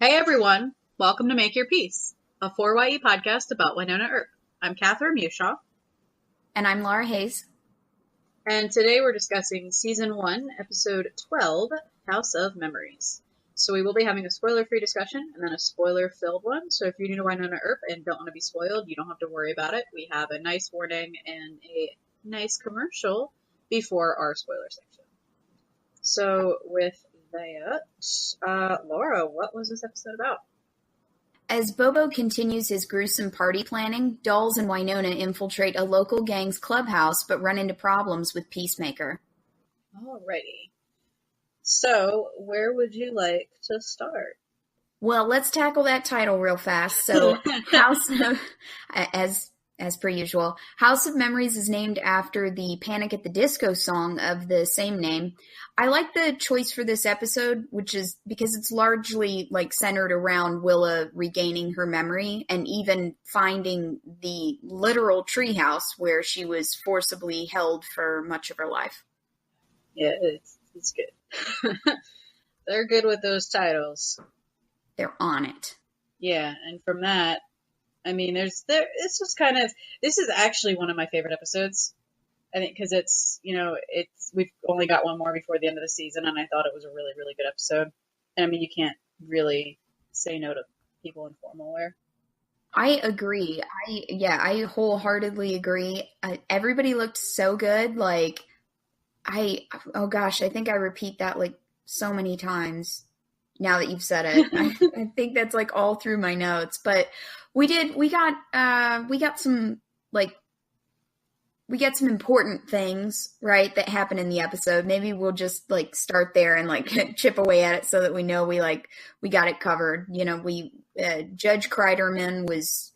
Hey everyone, welcome to Make Your Peace, a 4YE podcast about Wynonna Earp. I'm Catherine Meushaw. And I'm Lara Hayes. And today we're discussing Season 1, Episode 12, House of Memories. So we will be having a spoiler-free discussion and then a spoiler-filled one. So if you're new to Wynonna Earp and don't want to be spoiled, you don't have to worry about it. We have a nice warning and a nice commercial before our spoiler section. So with that, Laura, what was this episode about? As Bobo continues his gruesome party planning, Dolls and Wynonna infiltrate a local gang's clubhouse but run into problems with Peacemaker. Alrighty. So, where would you like to start? Well, let's tackle that title real fast. So, House of, as per usual, House of Memories is named after the Panic at the Disco song of the same name. I like the choice for this episode, which is because it's largely centered around Willa regaining her memory and even finding the literal treehouse where she was forcibly held for much of her life. Yeah, it's good. They're good with those titles. They're on it. Yeah, and from that, I mean, this is actually one of my favorite episodes. I think because we've only got one more before the end of the season, and I thought it was a really, really good episode. And I mean, you can't really say no to people in formal wear. I agree. I wholeheartedly agree. Everybody looked so good. I think I repeat that so many times now that you've said it. I think that's all through my notes, but we got some important things, right, that happen in the episode. Maybe we'll just start there and chip away at it so that we know we got it covered. Judge Kreiderman was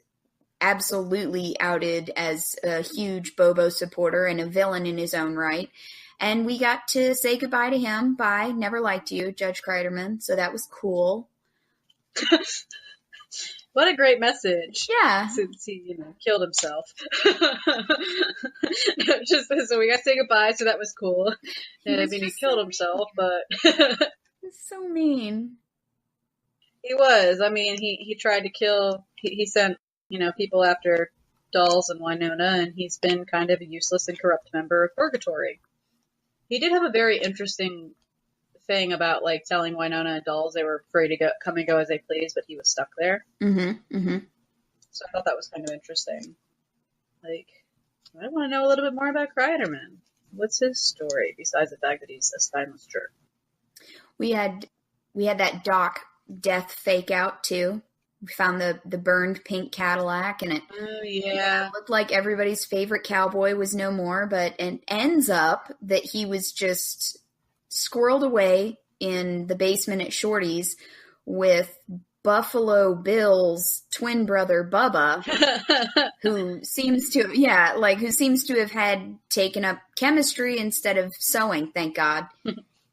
absolutely outed as a huge Bobo supporter and a villain in his own right. And we got to say goodbye to him. Bye. Never liked you, Judge Kreiderman. So that was cool. What a great message. Yeah. Since he, killed himself. So we got to say goodbye, so that was cool. And he killed himself, but... It's so mean. He was. I mean, he tried to kill... He sent, people after Dolls and Wynonna, and he's been kind of a useless and corrupt member of Purgatory. He did have a very interesting thing about telling Wynonna and Dolls they were free to come and go as they please, but he was stuck there. Mm-hmm. Mm-hmm. So I thought that was kind of interesting. I want to know a little bit more about Kreiderman. What's his story besides the fact that he's a spineless jerk? We had that Doc death fake out too. We found the burned pink Cadillac, and it looked like everybody's favorite cowboy was no more, but it ends up that he was just squirreled away in the basement at Shorty's with Buffalo Bill's twin brother Bubba, who seems to have had taken up chemistry instead of sewing, thank God.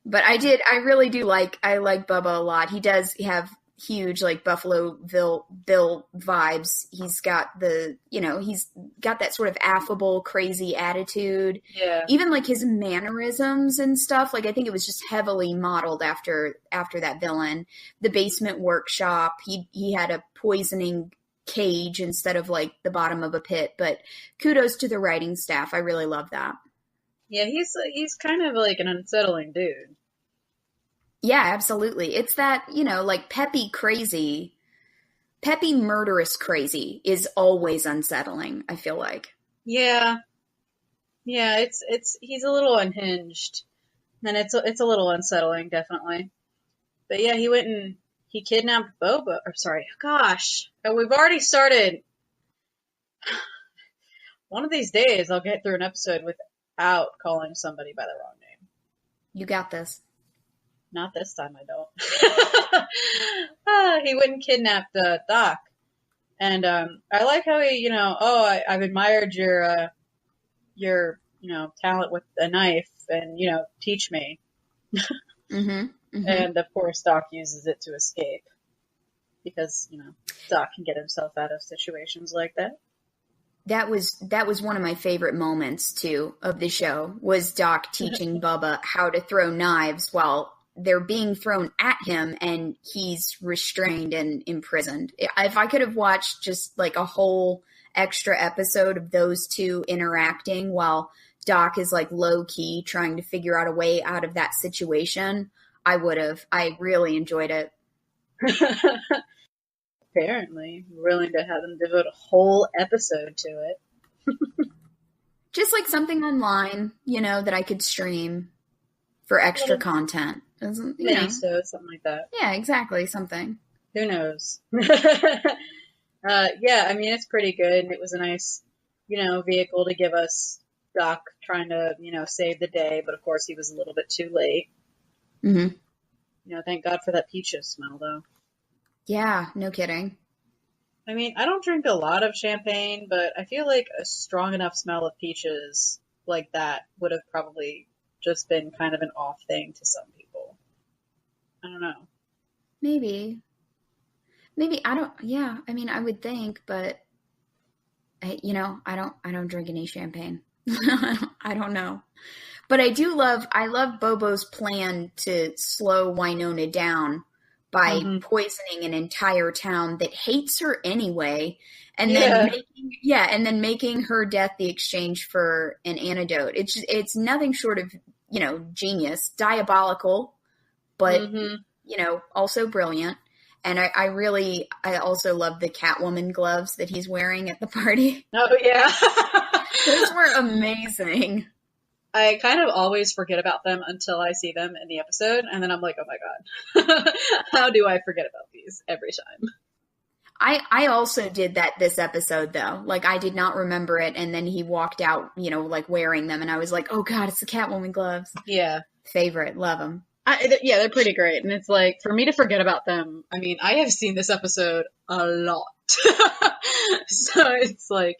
But I really do like Bubba a lot. He does have huge Buffalo Bill vibes. He's got he's got that sort of affable, crazy attitude. Yeah. Even his mannerisms and stuff. I think it was just heavily modeled after that villain. The basement workshop. He had a poisoning cage instead of the bottom of a pit. But kudos to the writing staff. I really love that. Yeah, he's kind of an unsettling dude. Yeah, absolutely. It's that, peppy murderous crazy is always unsettling, I feel like. Yeah. Yeah, he's a little unhinged. And it's a little unsettling, definitely. But yeah, he went and he kidnapped Boba. Or sorry, gosh. We've already started. One of these days I'll get through an episode without calling somebody by the wrong name. You got this. Not this time, I don't. He went and kidnapped Doc. And I like how he, I've admired your talent with a knife and, teach me. Mm-hmm, mm-hmm. And, of course, Doc uses it to escape. Because, Doc can get himself out of situations like that. That was one of my favorite moments, too, of the show, was Doc teaching Bubba how to throw knives while they're being thrown at him and he's restrained and imprisoned. If I could have watched just like a whole extra episode of those two interacting while Doc is like low key trying to figure out a way out of that situation, I would have. I really enjoyed it. Apparently, willing to have them devote a whole episode to it. Just like something online, that I could stream for extra content. So something like that. Yeah, exactly. Something. Who knows? Yeah, I mean, it's pretty good. And it was a nice, vehicle to give us Doc trying to, save the day. But of course, he was a little bit too late. Mm-hmm. Thank God for that peaches smell, though. Yeah, no kidding. I mean, I don't drink a lot of champagne, but I feel like a strong enough smell of peaches like that would have probably just been kind of an off thing to some people. I don't know. Maybe I don't. Yeah, I mean, I would think, but I don't drink any champagne. I don't know, but I love Bobo's plan to slow Wynonna down by poisoning an entire town that hates her anyway, and then making her death the exchange for an antidote. It's nothing short of genius, diabolical, but also brilliant. And I also love the Catwoman gloves that he's wearing at the party. Oh yeah, those were amazing. I kind of always forget about them until I see them in the episode, and then I'm like, oh my God, how do I forget about these every time? I also did that this episode, though. Like, I did not remember it, and then he walked out, like, wearing them, and I was like, oh God, it's the Catwoman gloves. Yeah. Favorite. Love them. Yeah, they're pretty great, and it's like, for me to forget about them, I mean, I have seen this episode a lot. So it's like,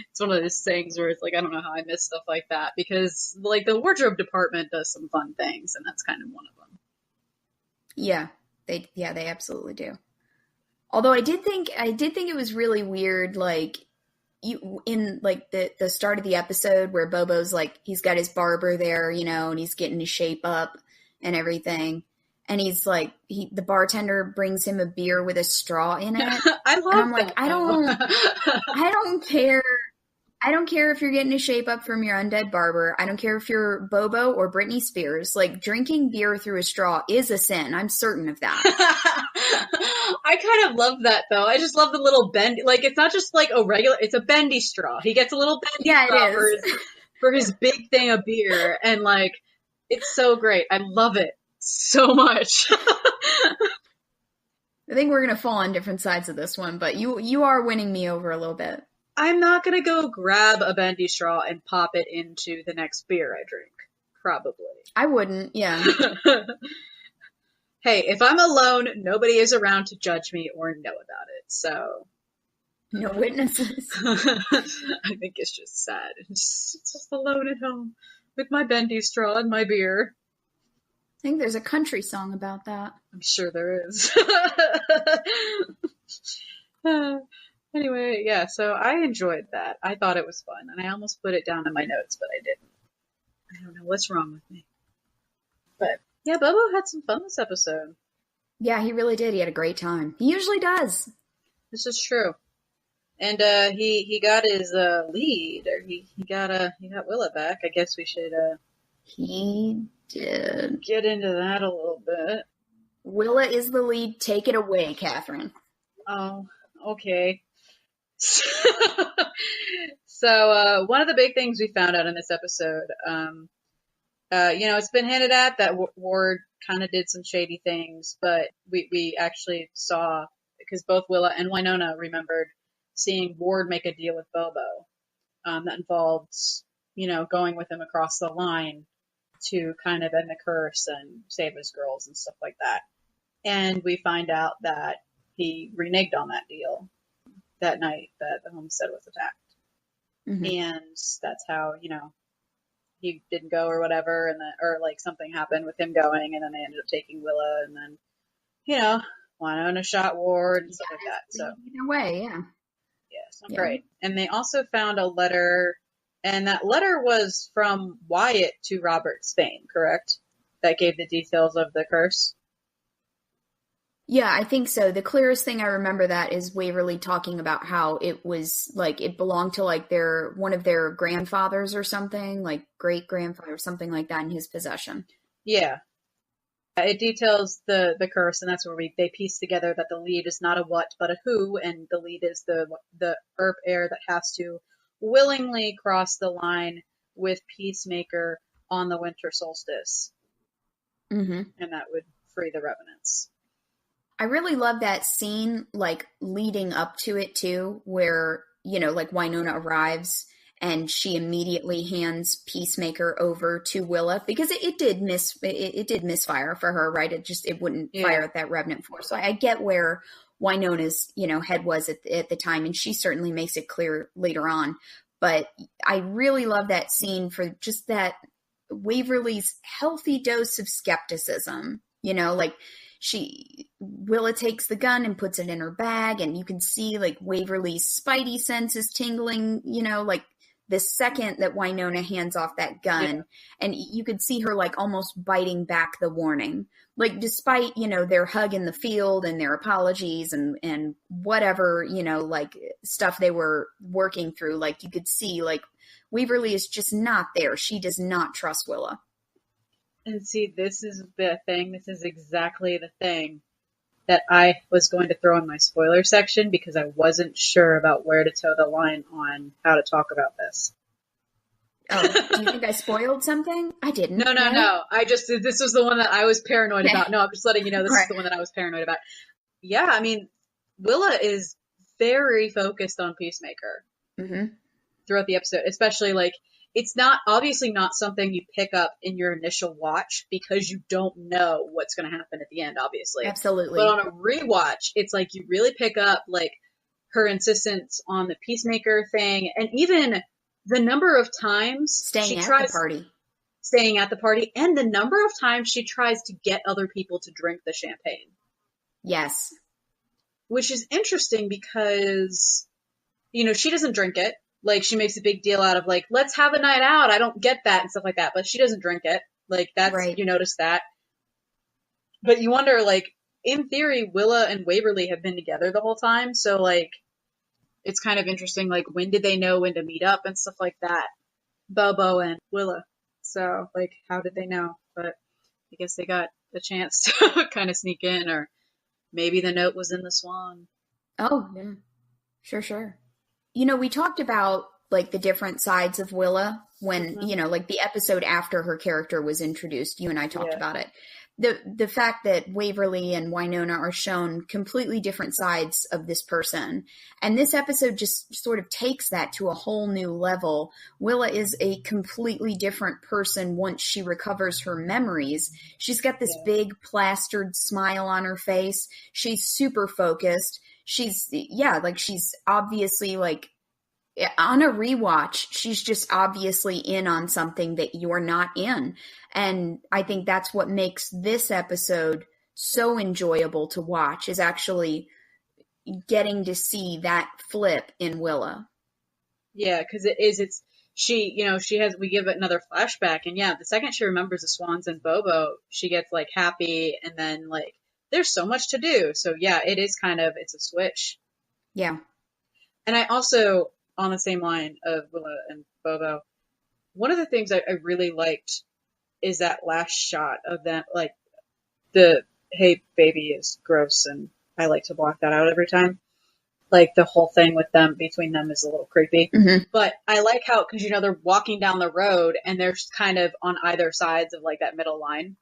it's one of those things where it's like, I don't know how I miss stuff like that, because like the wardrobe department does some fun things, and that's kind of one of them. Yeah, they absolutely do. Although I did think it was really weird, like in like the start of the episode where Bobo's like, he's got his barber there, and he's getting his shape up and everything. And he's like, the bartender brings him a beer with a straw in it. I'm like, I don't care. I don't care if you're getting a shape up from your undead barber. I don't care if you're Bobo or Britney Spears. Like, drinking beer through a straw is a sin. I'm certain of that. I kind of love that, though. I just love the little bendy. Like, it's not just like a regular, it's a bendy straw. He gets a little bendy straw for his big thing of beer. And like, it's so great. I love it so much. I think we're going to fall on different sides of this one, but you are winning me over a little bit. I'm not going to go grab a bendy straw and pop it into the next beer I drink. Probably. I wouldn't, yeah. Hey, if I'm alone, nobody is around to judge me or know about it, so. No witnesses. I think it's just sad. It's just alone at home with my bendy straw and my beer. I think there's a country song about that. I'm sure there is. Anyway, yeah, so I enjoyed that. I thought it was fun, and I almost put it down in my notes, but I didn't. I don't know what's wrong with me. But, yeah, Bobo had some fun this episode. Yeah, he really did. He had a great time. He usually does. This is true. And he got his lead, or he got Willa back. I guess we should he did get into that a little bit. Willa is the lead. Take it away, Catherine. Oh, okay. So one of the big things we found out in this episode, it's been hinted at that Ward kind of did some shady things, but we actually saw, because both Willa and Wynonna remembered seeing Ward make a deal with Bobo that involved, going with him across the line to kind of end the curse and save his girls and stuff like that. And we find out that he reneged on that deal that night that the homestead was attacked. Mm-hmm. And that's how, he didn't go or whatever, or something happened with him going, and then they ended up taking Willa, and then, Wynonna shot Ward and stuff like that. So either way, yeah. Yeah, it's not great. And they also found a letter, and that letter was from Wyatt to Robert Spain, correct? that gave the details of the curse? Yeah, I think so. The clearest thing I remember that is Waverly talking about how it was like it belonged to like one of their grandfathers or something, like great grandfather or something like that in his possession. Yeah. It details the curse, and that's where they piece together that the lead is not a what but a who, and the lead is the Earp heir that has to willingly cross the line with Peacemaker on the winter solstice, Mm-hmm. and that would free the revenants. I really love that scene, like leading up to it too, where like Wynonna arrives and she immediately hands Peacemaker over to Willa because it did misfire for her, right? It wouldn't fire at that Revenant force. So I get where Wynonna's head was at the time, and she certainly makes it clear later on. But I really love that scene for just that Waverly's healthy dose of skepticism. Like Willa takes the gun and puts it in her bag, and you can see like Waverly's spidey senses tingling, like the second that Wynonna hands off that gun, and you could see her like almost biting back the warning. Like despite, their hug in the field and their apologies and whatever, like stuff they were working through, like you could see like Waverly is just not there. She does not trust Willa. And see, this is the thing. This is exactly the thing that I was going to throw in my spoiler section because I wasn't sure about where to toe the line on how to talk about this. Oh, do you think I spoiled something? I didn't. No. This was the one that I was paranoid about. No, I'm just letting you know this is the one that I was paranoid about. Yeah, I mean, Willa is very focused on Peacemaker throughout the episode, especially like, it's obviously not something you pick up in your initial watch because you don't know what's going to happen at the end, obviously. Absolutely. But on a rewatch, it's like you really pick up like her insistence on the Peacemaker thing, and even the number of times staying at the party, and the number of times she tries to get other people to drink the champagne. Yes. Which is interesting because, she doesn't drink it. Like, she makes a big deal out of, like, let's have a night out. I don't get that and stuff like that. But she doesn't drink it. Like, that's, right. You notice that. But you wonder, like, in theory, Willa and Waverly have been together the whole time. So, like, it's kind of interesting, like, when did they know when to meet up and stuff like that? Bobo and Willa. So, like, how did they know? But I guess they got the chance to kind of sneak in, or maybe the note was in the swan. Oh, yeah. Sure. We talked about like the different sides of Willa when, like the episode after her character was introduced, you and I talked about it. The fact that Waverly and Wynonna are shown completely different sides of this person. And this episode just sort of takes that to a whole new level. Willa is a completely different person once she recovers her memories. She's got this big plastered smile on her face. She's super focused. She's obviously like on a rewatch, she's just obviously in on something that you're not in. And I think that's what makes this episode so enjoyable to watch, is actually getting to see that flip in Willa. Yeah, because we give it another flashback, and the second she remembers the swans and Bobo, she gets like happy, and then like, there's so much to do. So it is it's a switch. Yeah. And I also, on the same line of Willa and Bobo, one of the things I really liked is that last shot of them, like the, hey baby is gross, and I like to block that out every time. Like the whole thing with them, between them, is a little creepy. Mm-hmm. But I like how, because they're walking down the road and they're kind of on either sides of like that middle line.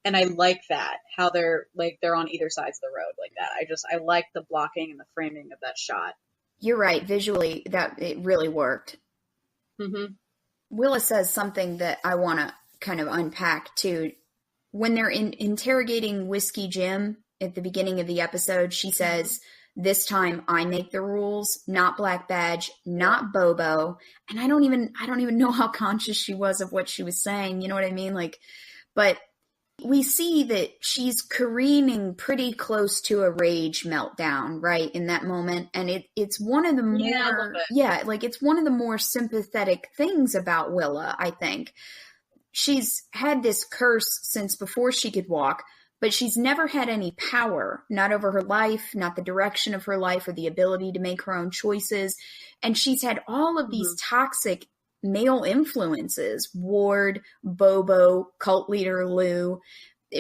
And I like that, how they're on either sides of the road like that. I like the blocking and the framing of that shot. You're right. Visually, that it really worked. Mm-hmm. Willa says something that I want to kind of unpack too. When they're interrogating Whiskey Jim at the beginning of the episode, she says, "This time I make the rules, not Black Badge, not Bobo." And I don't even know how conscious she was of what she was saying. You know what I mean? Like, but we see that she's careening pretty close to a rage meltdown, right, in that moment. And it's one of the more, it's one of the more sympathetic things about Willa, I think. she's had this curse since before she could walk, but she's never had any power, not over her life, not the direction of her life or the ability to make her own choices. And she's had all of these toxic male influences, Ward, Bobo, cult leader Lou.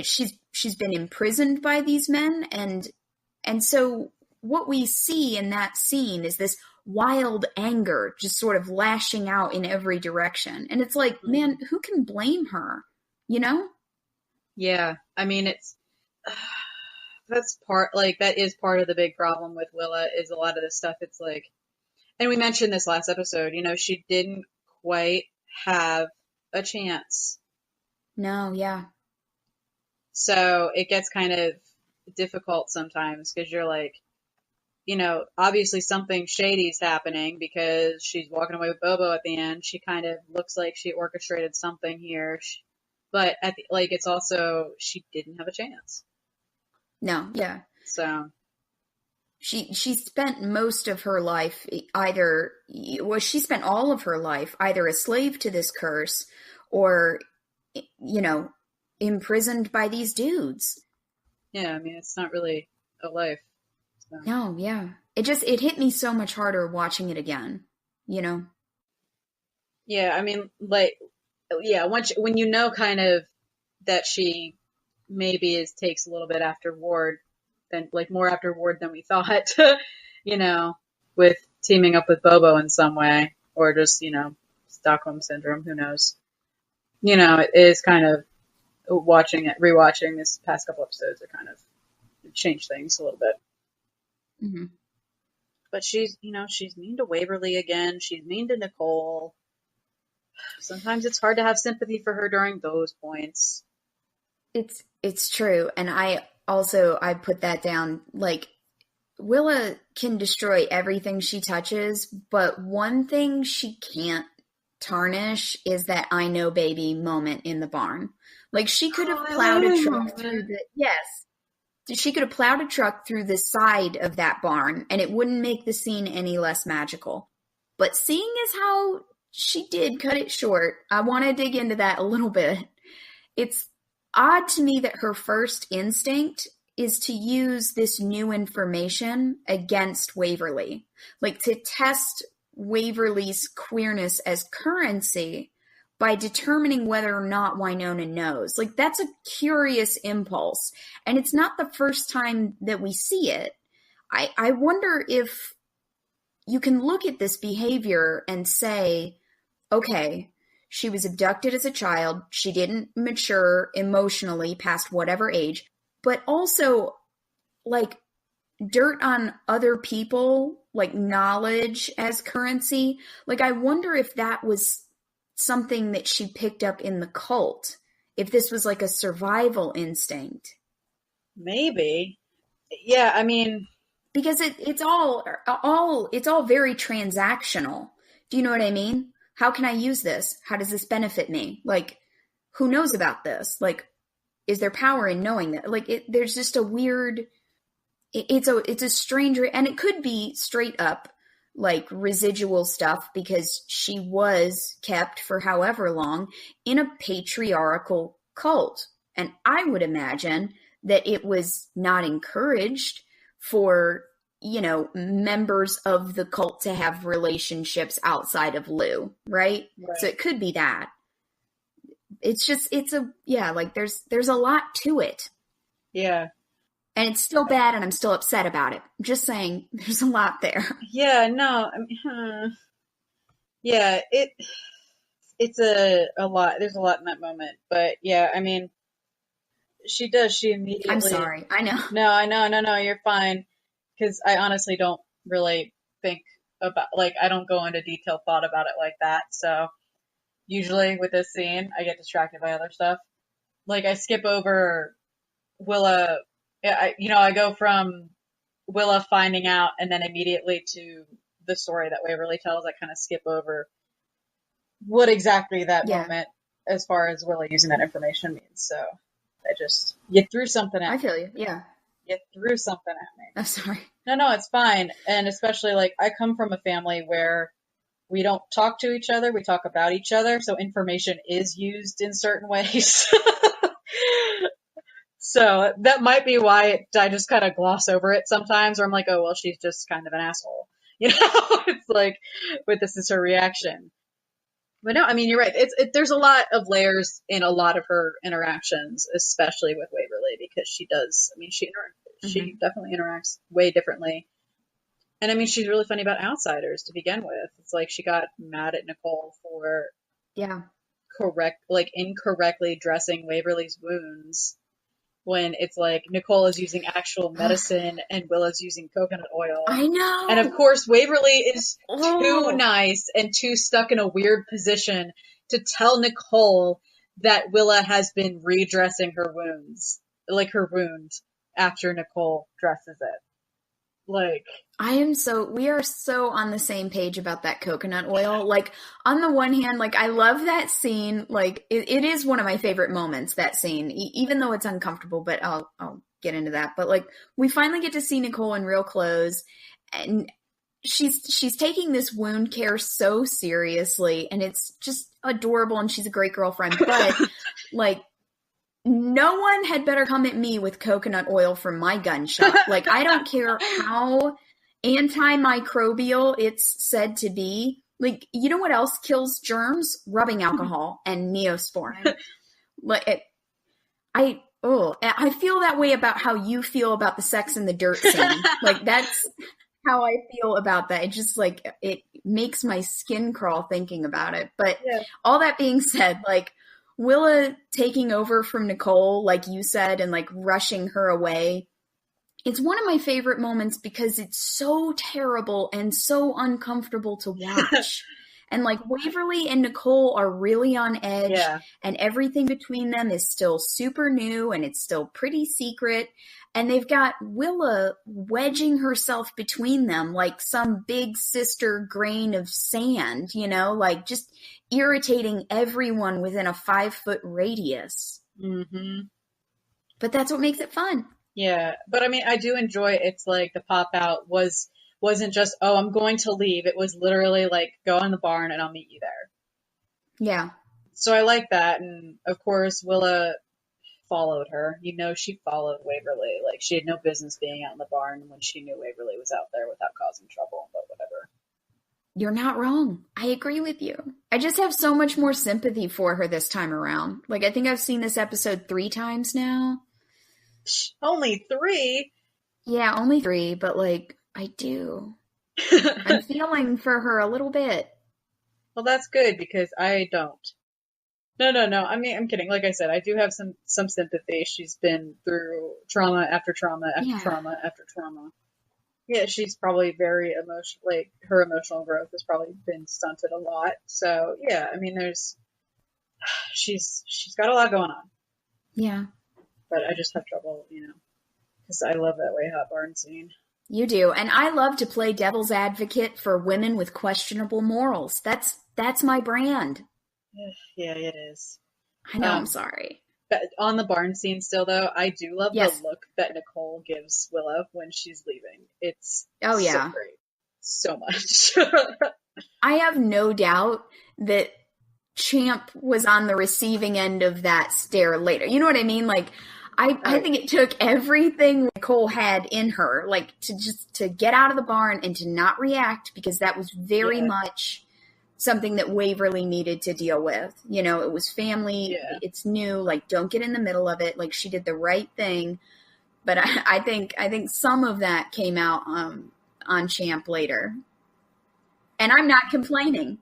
She's been imprisoned by these men. And so what we see in that scene is this wild anger just sort of lashing out in every direction. And it's like, man, who can blame her? You know? Yeah. I mean, that is part of the big problem with Willa is a lot of this stuff. It's like, and we mentioned this last episode, she didn't quite have a chance. No, yeah. So it gets kind of difficult sometimes because you're like, obviously something shady's happening because she's walking away with Bobo at the end. She kind of looks like she orchestrated something here. But it's also, she didn't have a chance. No, yeah. So she spent most of her life she spent all of her life either a slave to this curse or, imprisoned by these dudes. Yeah, I mean, it's not really a life. So. No, yeah. It hit me so much harder watching it again, Yeah, I mean, when kind of that she maybe takes a little bit after Ward, more after Ward than we thought, with teaming up with Bobo in some way, or just, Stockholm Syndrome, who knows. It is kind of rewatching this past couple episodes, it kind of changed things a little bit. Mm-hmm. But she's mean to Waverly again. She's mean to Nicole. Sometimes it's hard to have sympathy for her during those points. It's true. And I put that down, like, Willa can destroy everything she touches, but one thing she can't tarnish is that I know baby moment in the barn. Like, she could have plowed a truck through she could have plowed a truck through the side of that barn and it wouldn't make the scene any less magical. But seeing as how she did cut it short, I want to dig into that a little bit. It's odd to me that her first instinct is to use this new information against Waverly. Like, to test Waverly's queerness as currency by determining whether or not Wynonna knows. Like, that's a curious impulse. And it's not the first time that we see it. I wonder if you can look at this behavior and say, okay, she was abducted as a child. She didn't mature emotionally past whatever age. But also, like, dirt on other people, like knowledge as currency. Like, I wonder if that was something that she picked up in the cult. If this was like a survival instinct. Maybe. Yeah, I mean, because it's all very transactional. Do you know what I mean? How can I use this? How does this benefit me? Like, who knows about this? Like, is there power in knowing that? Like, there's just a weird. It's a stranger, and it could be straight up like residual stuff because she was kept for however long in a patriarchal cult, and I would imagine that it was not encouraged for members of the cult to have relationships outside of Lou, right? So it could be that. There's a lot to it. Yeah. And it's still bad, and I'm still upset about it. I'm just saying, there's a lot there. Yeah, no, I mean, yeah, it's a lot. There's a lot in that moment, but yeah, I mean, she immediately. I'm sorry, I know. No, I know, no, you're fine, because I honestly don't really think about, like, I don't go into detailed thought about it like that. So usually with this scene, I get distracted by other stuff. Like, I skip over Willa. I go from Willa finding out and then immediately to the story that Waverly tells. I kind of skip over what exactly that moment, as far as Willa using that information, means. So you threw something at me. I feel you, yeah. You threw something at me. I'm sorry. No, it's fine. And especially, like, I come from a family where we don't talk to each other, we talk about each other, so information is used in certain ways. So that might be why I just kind of gloss over it sometimes, or I'm like, oh, well, she's just kind of an asshole. It's like, but this is her reaction. But no, I mean, you're right. There's a lot of layers in a lot of her interactions, especially with Waverly, because she does, I mean, she definitely interacts way differently. And I mean, she's really funny about outsiders to begin with. It's like she got mad at Nicole for incorrectly dressing Waverly's wounds when it's like Nicole is using actual medicine and Willa's using coconut oil. I know. And of course, Waverly is too nice and too stuck in a weird position to tell Nicole that Willa has been redressing her wounds, like her wound, after Nicole dresses it. Like, we are so on the same page about that coconut oil. Like, on the one hand, like, I love that scene. Like, it is one of my favorite moments, that scene, even though it's uncomfortable, but I'll get into that. But like, we finally get to see Nicole in real clothes, and she's taking this wound care so seriously, and it's just adorable, and she's a great girlfriend. But like, no one had better come at me with coconut oil from my gunshot. Like, I don't care how antimicrobial it's said to be. Like, you know what else kills germs? Rubbing alcohol and Neosporin. Like, I feel that way about how you feel about the sex in the dirt scene. Like, that's how I feel about that. It just, like, it makes my skin crawl thinking about it. But all that being said, like, Willa taking over from Nicole, like you said, and like rushing her away, it's one of my favorite moments because it's so terrible and so uncomfortable to watch. And like, Waverly and Nicole are really on edge, and everything between them is still super new, and it's still pretty secret. And they've got Willa wedging herself between them like some big sister grain of sand, like just irritating everyone within a 5-foot radius. Mm-hmm. But that's what makes it fun. Yeah, but I mean, I do enjoy it's like the pop out wasn't just, oh, I'm going to leave. It was literally like, go in the barn and I'll meet you there. Yeah. So I like that. And of course, Willa followed her. She followed Waverly. Like, she had no business being out in the barn when she knew Waverly was out there without causing trouble, but whatever. You're not wrong. I agree with you. I just have so much more sympathy for her this time around. Like, I think I've seen this episode 3 times now. Only 3? Yeah, only 3, but like, I do. I'm feeling for her a little bit. Well, that's good, because I don't. No. I mean, I'm kidding. Like I said, I do have some sympathy. She's been through trauma after trauma after trauma after trauma. Yeah, she's probably very emotional. Like, her emotional growth has probably been stunted a lot. So yeah, I mean, she's got a lot going on. Yeah. But I just have trouble, because I love that way hot barn scene. You do, and I love to play devil's advocate for women with questionable morals. That's my brand. Yeah, it is. I know, I'm sorry. But on the barn scene still, though, I do love the look that Nicole gives Willa when she's leaving. It's so great. So much. I have no doubt that Champ was on the receiving end of that stare later. You know what I mean? Like, I think it took everything Nicole had in her, like, to get out of the barn and to not react, because that was very much something that Waverly needed to deal with. It was family. It's new. Like, don't get in the middle of it. Like, she did the right thing. But I think some of that came out on Champ later. And I'm not complaining.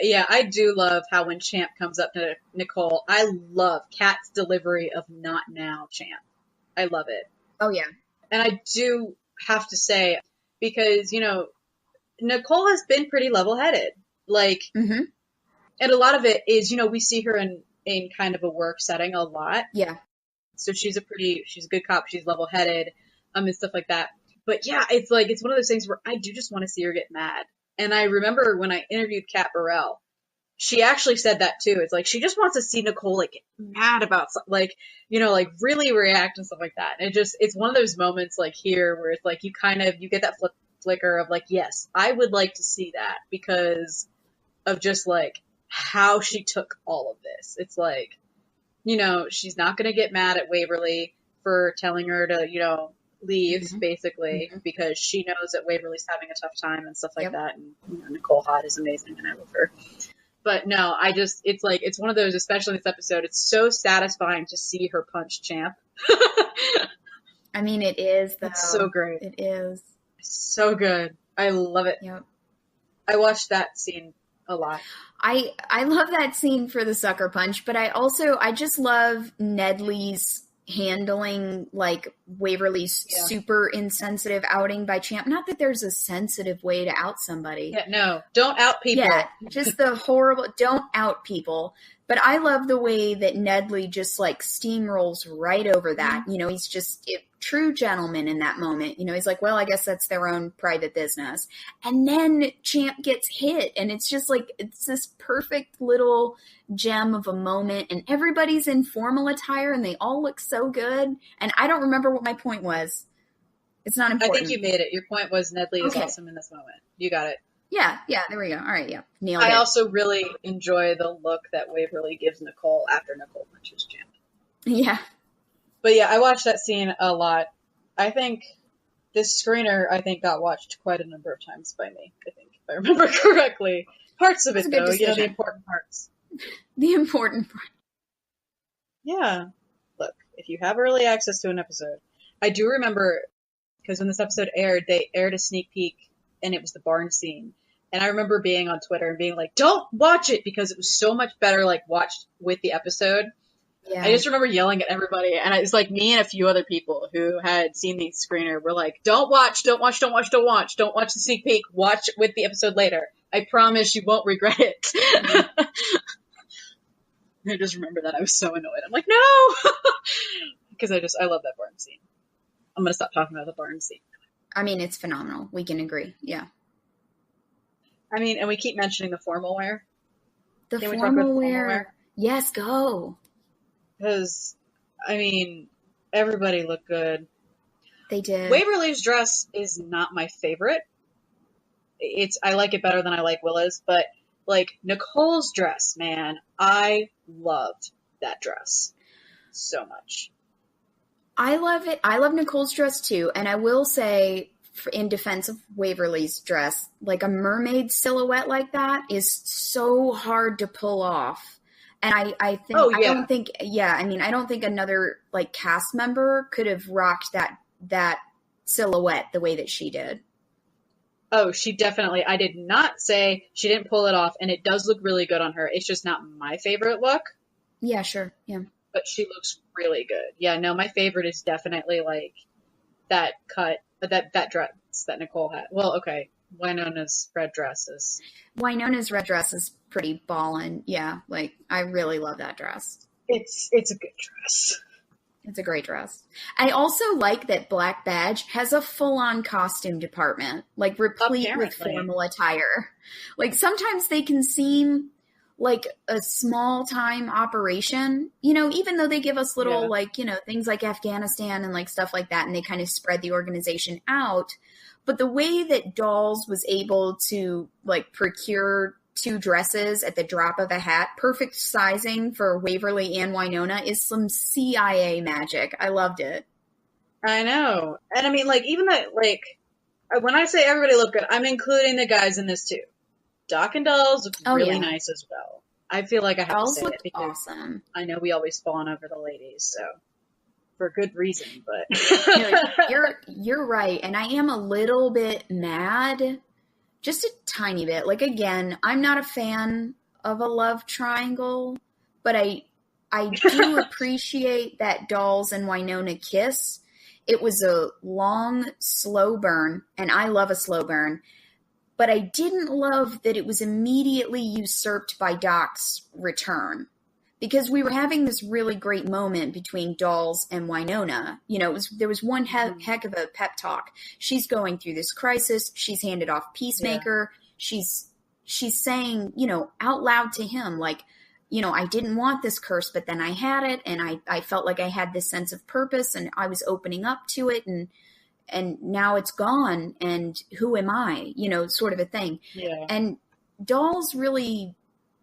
Yeah, I do love how when Champ comes up to Nicole, I love Kat's delivery of "not now, Champ." I love it. Oh, yeah. And I do have to say, because, Nicole has been pretty level-headed. Like, and a lot of it is, we see her in kind of a work setting a lot. Yeah. So she's a good cop. She's level-headed, and stuff like that. But yeah, it's like, it's one of those things where I do just want to see her get mad. And I remember when I interviewed Kat Burrell, she actually said that too. It's like, she just wants to see Nicole like get mad about something, like, like really react and stuff like that. And it's one of those moments like here where it's like, you get that flicker of like, yes, I would like to see that because of just like how she took all of this. It's like, you know, she's not going to get mad at Waverly for telling her to, you know, leave basically because she knows that Waverly's having a tough time and stuff like that. And you know, Nicole Hott is amazing and I love her. But no, it's like, it's one of those, especially in this episode, it's so satisfying to see her punch Champ. I mean, it is, though. It's so great. It is. It's so good. I love it. Yep. I watched that scene a lot. I love that scene for the sucker punch, but I just love Nedley's handling, like, Waverly's super insensitive outing by Champ. Not that there's a sensitive way to out somebody. Yeah, no. Don't out people. Yeah, just the horrible, don't out people. But I love the way that Nedley just, like, steamrolls right over that. You know, he's just a true gentleman in that moment. You know, he's like, well, I guess that's their own private business. And then Champ gets hit, and it's just like, it's this perfect little gem of a moment. And everybody's in formal attire, and they all look so good. And I don't remember what my point was. It's not important. I think you made it. Your point was Nedley is awesome in this moment. You got it. Yeah, there we go. All right, yeah. Nailed it. I also really enjoy the look that Waverly gives Nicole after Nicole punches Champ. Yeah. But yeah, I watched that scene a lot. I think this screener, got watched quite a number of times by me, I think, if I remember correctly. Parts of it, though, you know, the important parts. The important part. Yeah. Look, if you have early access to an episode, I do remember, because when this episode aired, they aired a sneak peek, and it was the barn scene. And I remember being on Twitter and being like, don't watch it, because it was so much better, like, watched with the episode. Yeah. I just remember yelling at everybody, and it's like me and a few other people who had seen the screener were like, don't watch the sneak peek, watch with the episode later. I promise you won't regret it. Mm-hmm. I just remember that I was so annoyed. I'm like, no! Because I love that barn scene. I'm going to stop talking about the barn scene. I mean, it's phenomenal. We can agree. Yeah. I mean, and we keep mentioning the formal wear. The formal wear. Yes, go. Because, I mean, everybody looked good. They did. Waverly's dress is not my favorite. I like it better than I like Willa's, but, like, Nicole's dress, man, I loved that dress so much. I love it. I love Nicole's dress, too. And I will say, in defense of Waverly's dress, like, a mermaid silhouette like that is so hard to pull off. And I think, I don't think another, like, cast member could have rocked that silhouette the way that she did. Oh, she definitely, I did not say she didn't pull it off, and it does look really good on her. It's just not my favorite look. Yeah, sure. Yeah. But she looks really good. Yeah, no, my favorite is definitely, like, that cut, that dress that Nicole had. Well, okay, Wynonna's red dress is pretty ballin'. Yeah, like, I really love that dress. It's a good dress. It's a great dress. I also like that Black Badge has a full-on costume department, like, replete with formal attire. Like, sometimes they can seem like a small-time operation, you know, even though they give us little, like, you know, things like Afghanistan and, like, stuff like that, and they kind of spread the organization out. But the way that Dolls was able to, like, procure 2 dresses at the drop of a hat, perfect sizing for Waverly and Wynonna, is some CIA magic. I loved it. I know. And I mean, like, even that, like, when I say everybody looked good, I'm including the guys in this too. Doc and Dolls look really nice as well. I feel like I have to say it because awesome. I know we always fawn over the ladies, so for good reason, but you're right. And I am a little bit mad. Just a tiny bit. Like, again, I'm not a fan of a love triangle, but I do appreciate that Dolls and Wynonna kiss. It was a long, slow burn, and I love a slow burn, but I didn't love that it was immediately usurped by Doc's return. Because we were having this really great moment between Dolls and Wynonna. You know, there was one heck of a pep talk. She's going through this crisis. She's handed off Peacemaker. Yeah. She's saying, you know, out loud to him, like, you know, I didn't want this curse, but then I had it, and I felt like I had this sense of purpose, and I was opening up to it, and now it's gone, and who am I, sort of a thing. Yeah. And Dolls really,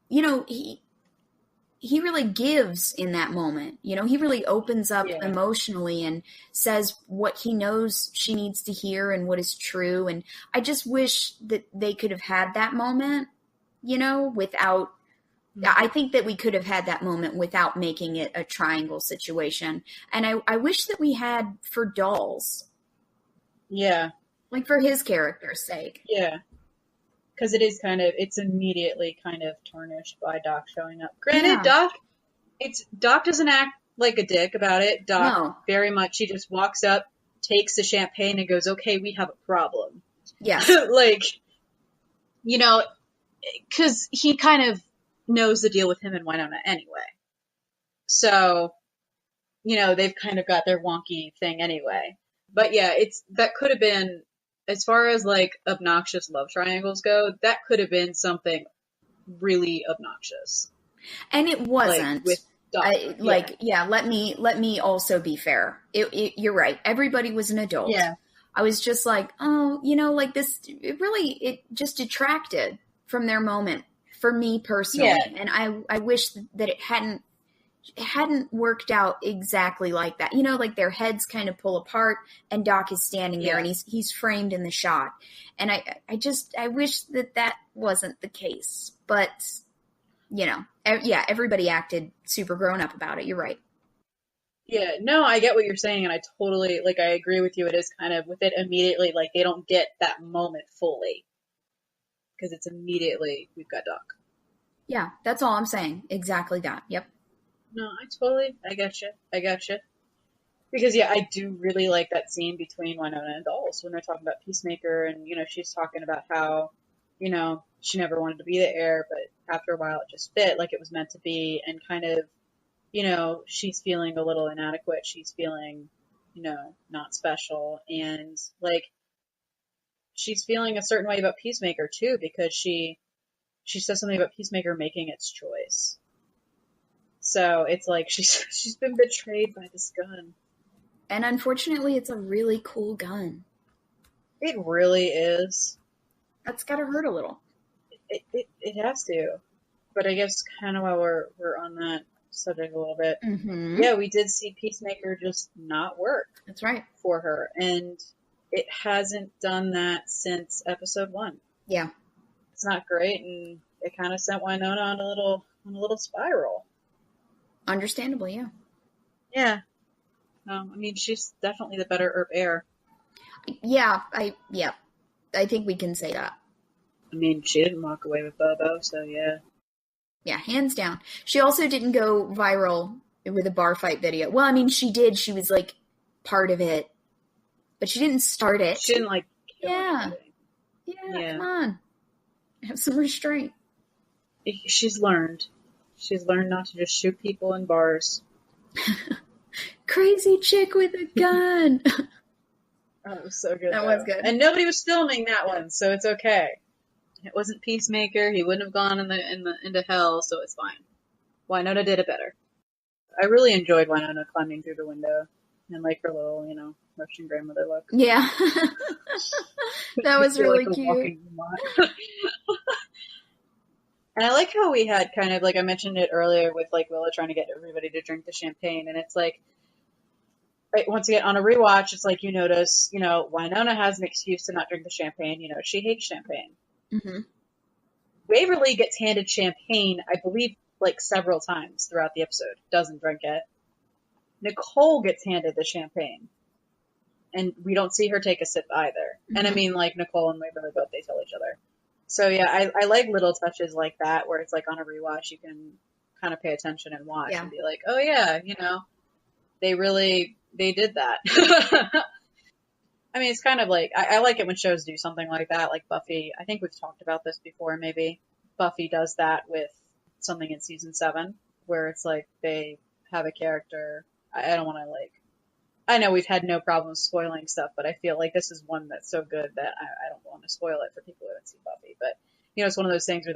he really gives in that moment. He really opens up emotionally and says what he knows she needs to hear and what is true. And I just wish that they could have had that moment, without, I think that we could have had that moment without making it a triangle situation. And I wish that we had for Dolls. Yeah. Like for his character's sake. Yeah. Because it's immediately kind of tarnished by Doc showing up. Granted, Doc doesn't act like a dick about it. Doc very much, he just walks up, takes the champagne and goes, okay, we have a problem. Yeah. Because he kind of knows the deal with him and Wynonna anyway. So, they've kind of got their wonky thing anyway. But yeah, that could have been, as far as like obnoxious love triangles go, that could have been something really obnoxious. And it wasn't. With Doc. Let me also be fair. You're right. Everybody was an adult. Yeah. I was just like, this, it just detracted from their moment for me personally. Yeah. And I wish that it hadn't worked out exactly like that. Like their heads kind of pull apart and Doc is standing there and he's framed in the shot. And I wish that wasn't the case, but everybody acted super grown up about it. You're right. Yeah, no, I get what you're saying. And I totally, I agree with you. It is kind of with it immediately, they don't get that moment fully because it's immediately, we've got Doc. Yeah, that's all I'm saying. Exactly that. Yep. No, I get you. Because, I do really like that scene between Wynonna and Dolls when they're talking about Peacemaker and, she's talking about how, she never wanted to be the heir, but after a while it just fit like it was meant to be, and kind of, she's feeling a little inadequate. She's feeling, not special. And, she's feeling a certain way about Peacemaker, too, because she says something about Peacemaker making its choice. So it's like she's been betrayed by this gun. And unfortunately, it's a really cool gun. It really is. That's gotta hurt a little. It has to. But I guess kind of while we're on that subject a little bit, yeah, we did see Peacemaker just not work. That's right. For her. And it hasn't done that since episode 1. Yeah. It's not great, and it kind of sent Wynonna on a little spiral. Understandably, yeah. Yeah. She's definitely the better Earp heir. Yeah, I think we can say that. She didn't walk away with Bobo, so yeah. Yeah, hands down. She also didn't go viral with a bar fight video. Well, she did. She was, part of it. But she didn't start it. She didn't, kill anything. Yeah, come on. Have some restraint. She's learned. She's learned not to just shoot people in bars. Crazy chick with a gun. Oh, it was so good. That was good. And nobody was filming that one, so it's okay. It wasn't Peacemaker. He wouldn't have gone into hell, so it's fine. Wynonna did it better. I really enjoyed Wynonna climbing through the window and her little, Russian grandmother look. Yeah. That was really cute. And I like how we had kind of, I mentioned it earlier with, Willa trying to get everybody to drink the champagne. And it's once again, on a rewatch, it's you notice, Wynonna has an excuse to not drink the champagne. She hates champagne. Mm-hmm. Waverly gets handed champagne, I believe, several times throughout the episode. Doesn't drink it. Nicole gets handed the champagne. And we don't see her take a sip either. Mm-hmm. And Nicole and Waverly both, they tell each other. So yeah, I like little touches like that where it's on a rewatch you can kind of pay attention and watch and be like, oh yeah, they did that. It's kind of I like it when shows do something like that, like Buffy. I think we've talked about this before, maybe. Buffy does that with something in season 7 where it's they have a character. I don't want to I know we've had no problems spoiling stuff, but I feel like this is one that's so good that I don't want to spoil it for people who haven't seen Buffy. But, it's one of those things where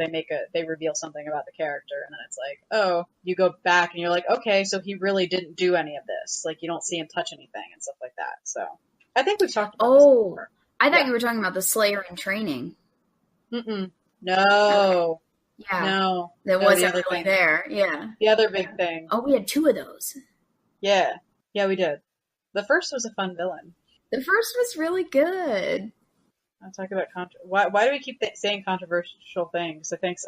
they reveal something about the character, and then it's oh, you go back and you're okay, so he really didn't do any of this. You don't see him touch anything and stuff like that. So, I think we've talked about this before. I thought you were talking about the Slayer in Training. Mm-mm. No. Okay. Yeah. No. That wasn't really there. Yeah. The other big thing. Oh, we had 2 of those. Yeah. Yeah, we did. The first was a fun villain. The first was really good. I'll talk about why do we keep saying controversial things? I think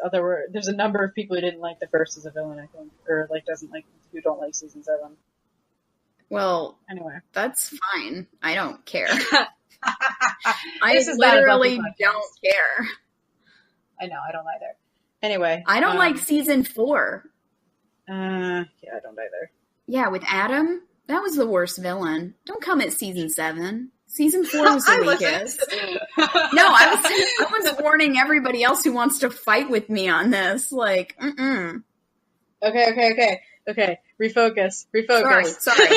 there's a number of people who didn't like the first as a villain, I think, or like who don't like season 7. Well, anyway, that's fine. I don't care. I literally don't care. I know, I don't either. Anyway, I don't like season 4. Yeah, I don't either. Yeah, with Adam, that was the worst villain. Don't come at season 7. Season 4 was the weakest. No, I was warning everybody else who wants to fight with me on this. Like, Okay. Refocus. Sorry.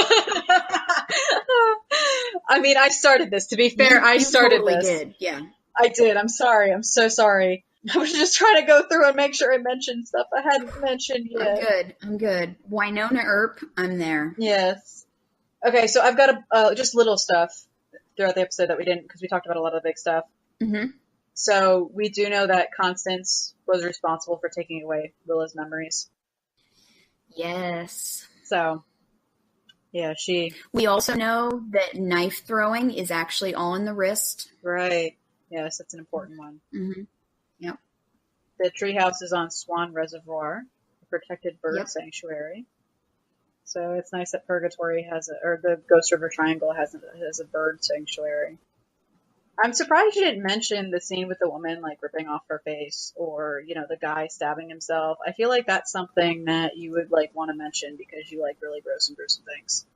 I mean, I started this. To be fair, I started totally this. Did. Yeah. I did. I'm sorry. I'm so sorry. I was just trying to go through and make sure I mentioned stuff I hadn't mentioned yet. I'm good. Wynonna Earp, I'm there. Yes. Okay, so I've got just little stuff throughout the episode that we didn't, because we talked about a lot of the big stuff. Mm-hmm. So we do know that Constance was responsible for taking away Willa's memories. Yes. So, yeah, We also know that knife throwing is actually all in the wrist. Right. Yes, that's an important one. Mm-hmm. Yep. The treehouse is on Swan Reservoir, a protected bird sanctuary. So it's nice that Purgatory or the Ghost River Triangle has a bird sanctuary. I'm surprised you didn't mention the scene with the woman, like, ripping off her face, or, the guy stabbing himself. I feel like that's something that you would, like, want to mention because you like really gross and gruesome things.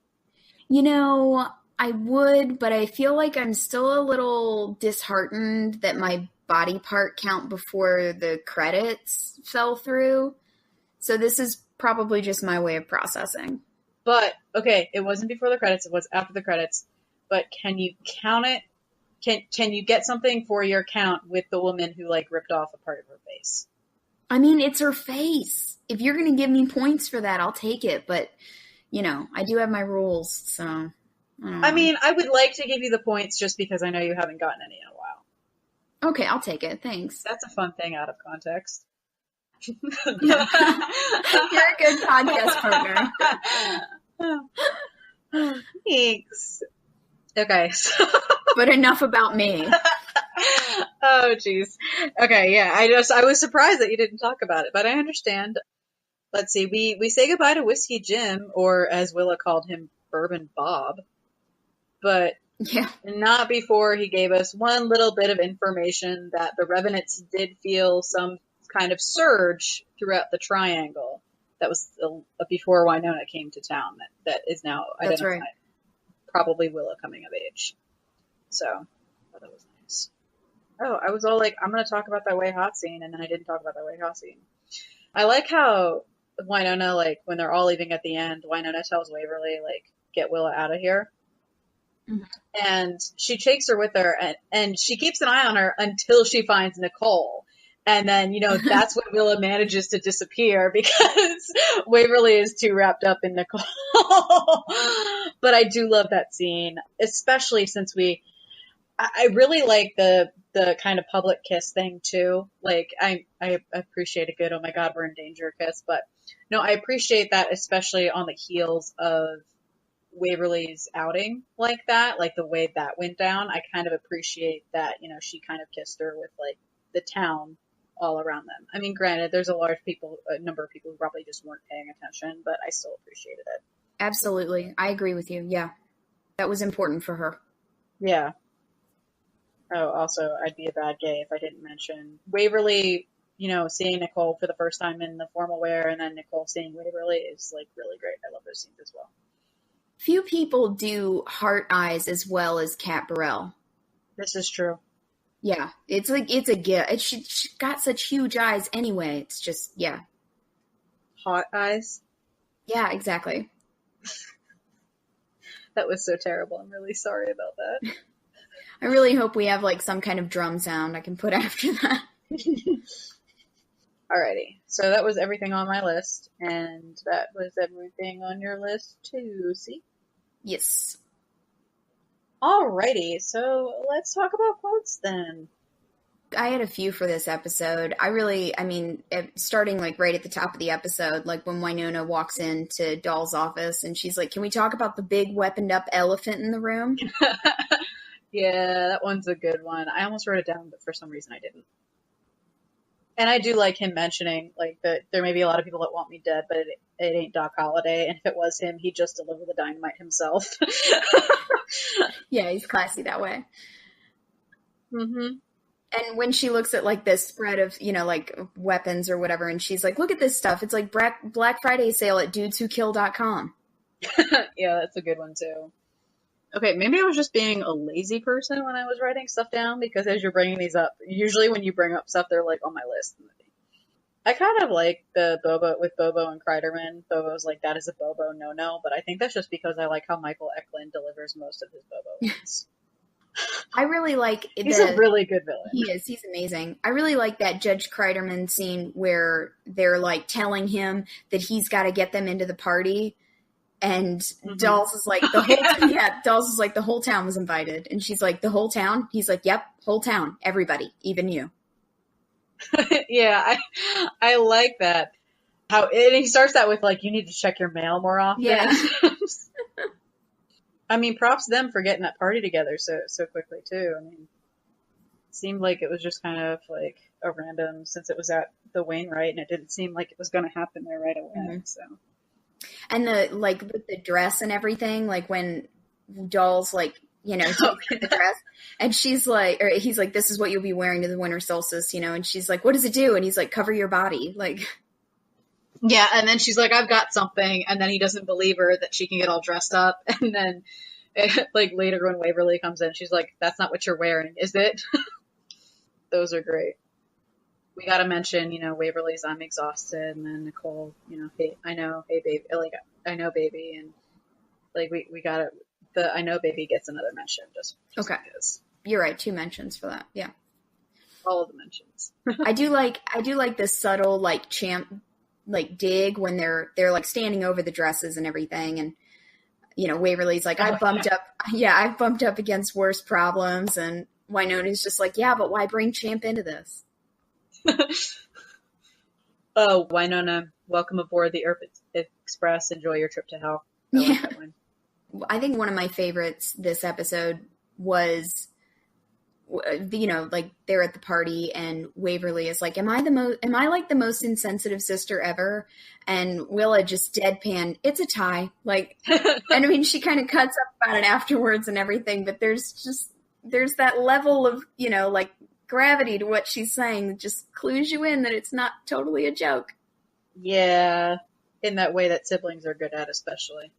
I would, but I feel like I'm still a little disheartened that my body part count before the credits fell through. So this is probably just my way of processing. But, okay, it wasn't before the credits, it was after the credits. But can you count it? Can you get something for your count with the woman who, like, ripped off a part of her face? I mean, it's her face. If you're going to give me points for that, I'll take it. But, I do have my rules, so... I mean, I would like to give you the points just because I know you haven't gotten any in a while. Okay, I'll take it. Thanks. That's a fun thing out of context. You're a good podcast partner. Thanks. Okay. But enough about me. Oh, jeez. Okay, yeah. I was surprised that you didn't talk about it, but I understand. Let's see. We say goodbye to Whiskey Jim, or as Willa called him, Bourbon Bob. But not before he gave us one little bit of information that the Revenants did feel some kind of surge throughout the triangle. That was before Wynonna came to town. That is now identified. That's right. Probably Willa coming of age. So, that was nice. Oh, I was all like, I'm going to talk about that way hot scene, and then I didn't talk about that way hot scene. I like how Wynonna, like, when they're all leaving at the end, Wynonna tells Waverly, like, get Willa out of here. Mm-hmm. And she takes her with her, and she keeps an eye on her until she finds Nicole. And then, that's when Willa manages to disappear because Waverly is too wrapped up in Nicole. But I do love that scene, especially since I really like the kind of public kiss thing too. Like, I appreciate a good, oh my God, we're in danger kiss. But no, I appreciate that, especially on the heels of Waverly's outing like that, like the way that went down. I kind of appreciate that, she kind of kissed her with, like, the town all around them. I mean, granted, there's a number of people who probably just weren't paying attention, but I still appreciated it. Absolutely. I agree with you. Yeah. That was important for her. Yeah. Oh, also, I'd be a bad gay if I didn't mention Waverly, seeing Nicole for the first time in the formal wear, and then Nicole seeing Waverly is, like, really great. I love those scenes as well. Few people do heart eyes as well as Kat Burrell. This is true. Yeah, it's a gift. She got such huge eyes anyway. It's just, yeah. Hot eyes? Yeah, exactly. That was so terrible. I'm really sorry about that. I really hope we have, like, some kind of drum sound I can put after that. Alrighty. So that was everything on my list, and that was everything on your list too, see? Yes. Alrighty, so let's talk about quotes then. I had a few for this episode. Starting like right at the top of the episode, like when Wynonna walks into Doll's office and she's like, "Can we talk about the big weaponed up elephant in the room?" Yeah, that one's a good one. I almost wrote it down, but for some reason I didn't. And I do like him mentioning like that there may be a lot of people that want me dead, but it ain't Doc Holliday, and if it was him, he'd just deliver the dynamite himself. Yeah, he's classy that way. Mm-hmm. And when she looks at like this spread of, like weapons or whatever, and she's like, "Look at this stuff. It's like Black Friday sale at dudeswhokill.com." Yeah, that's a good one too. Okay, maybe I was just being a lazy person when I was writing stuff down, because as you're bringing these up, usually when you bring up stuff, they're like on my list. I kind of like the Bobo with Bobo and Kreiderman. Bobo's like, that is a Bobo no-no, but I think that's just because I like how Michael Eklund delivers most of his Bobo ones. I really like He's a really good villain. He is. He's amazing. I really like that Judge Kreiderman scene where they're like telling him that he's got to get them into the party, and Dolls is like Dolls is like the whole town was invited, and she's like, the whole town. He's like, yep, whole town, everybody, even you. Yeah, I like that. And he starts that with like, you need to check your mail more often. Yeah. I mean, props to them for getting that party together so quickly too. I mean, it seemed like it was just kind of like a random, since it was at the Wainwright, and it didn't seem like it was going to happen there right away. Mm-hmm. So, and with the dress and everything, like when Dolls takes the dress, and she's like, or he's like, "This is what you'll be wearing to the winter solstice," and she's like, "What does it do?" And he's like, "Cover your body," like. Yeah, and then she's like, I've got something, and then he doesn't believe her that she can get all dressed up, and then, like, later when Waverly comes in, she's like, that's not what you're wearing, is it? Those are great. We gotta mention, Waverly's I'm exhausted, and then Nicole, hey, I know, hey, baby, like, I know, baby, and, like, we gotta, the I know, baby gets another mention, just okay. Because. You're right, 2 mentions for that, yeah. All of the mentions. I do like the subtle, like, dig when they're like standing over the dresses and everything, and Waverly's like, I've bumped up against worse problems, and Wynonna's just like, yeah, but why bring Champ into this? Oh, Wynonna, welcome aboard the Earp Express. Enjoy your trip to hell. I like that one. I think one of my favorites this episode was, like they're at the party and Waverly is like, am I like the most insensitive sister ever? And Willa just deadpan, it's a tie. Like, and I mean, she kind of cuts up about it afterwards and everything, but there's that level of, like gravity to what she's saying that just clues you in that it's not totally a joke. Yeah. In that way that siblings are good at, especially.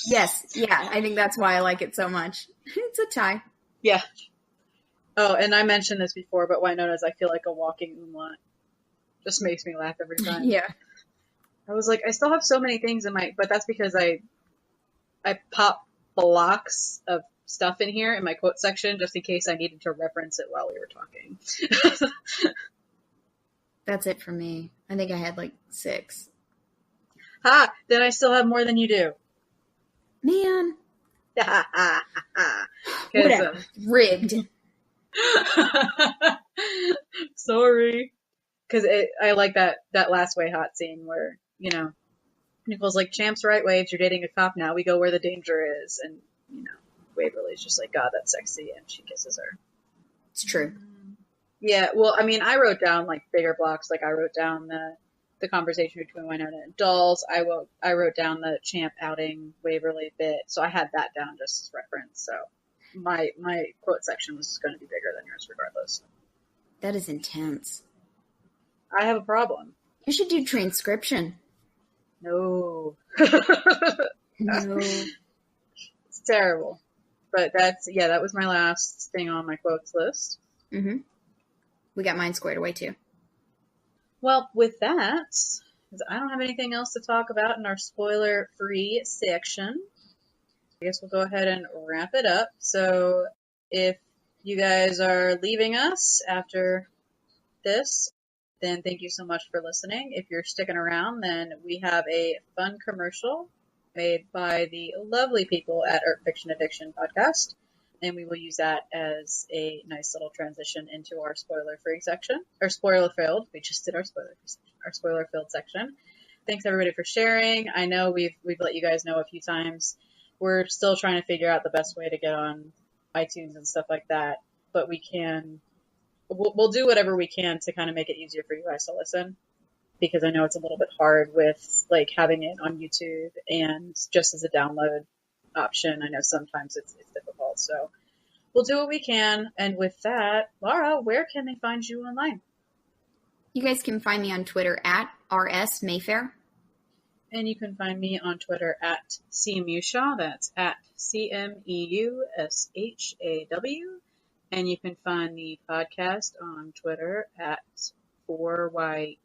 Yes. Yeah. I think that's why I like it so much. It's a tie. Yeah. Oh, and I mentioned this before, but Wynonna's I feel like a walking umlaut. Just makes me laugh every time. Yeah. I was like, I still have so many things in but that's because I pop blocks of stuff in here in my quote section just in case I needed to reference it while we were talking. That's it for me. I think I had like 6. Ha! Then I still have more than you do. Man. Whatever. Rigged. Sorry. Because I like that last way hot scene where, Nicole's like, Champ's right, Waves, you're dating a cop now, we go where the danger is. And, Waverly's just like, God, that's sexy, and she kisses her. It's true. Yeah, well, I mean, I wrote down, like, bigger blocks. Like, I wrote down the conversation between Wynonna and Dolls. I wrote down the Champ outing Waverly bit, so I had that down just as reference, so my quote section was going to be bigger than yours regardless. That is intense. I have a problem. You should do transcription. No. No. It's terrible. But that was my last thing on my quotes list. Mm-hmm. We got mine squared away too. Well, with that, I don't have anything else to talk about in our spoiler-free section. I guess we'll go ahead and wrap it up. So if you guys are leaving us after this, then thank you so much for listening. If you're sticking around, then we have a fun commercial made by the lovely people at Earp Fiction Addiction podcast. And we will use that as a nice little transition into our spoiler-free section, or spoiler-filled. We just did our spoiler-filled section. Thanks everybody for sharing. I know we've let you guys know a few times. We're still trying to figure out the best way to get on iTunes and stuff like that, but we'll do whatever we can to kind of make it easier for you guys to listen, because I know it's a little bit hard with like having it on YouTube and just as a download option. I know sometimes it's difficult, so we'll do what we can. And with that, Lara, where can they find you online? You guys can find me on Twitter at RS Mayfair. And you can find me on Twitter at CMeushaw. That's at CMEUSHAW. And you can find the podcast on Twitter at 4YE_MYP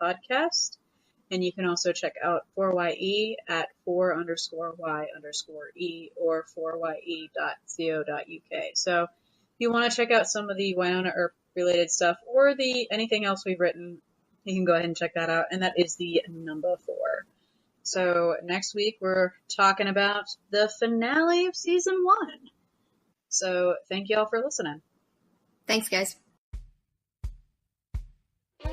podcast. And you can also check out 4YE at 4_Y_E or 4ye.co.uk. So if you want to check out some of the Wynonna Earp related stuff or anything else we've written, you can go ahead and check that out. And that is the number 4. So next week we're talking about the finale of season 1. So thank you all for listening. Thanks, guys.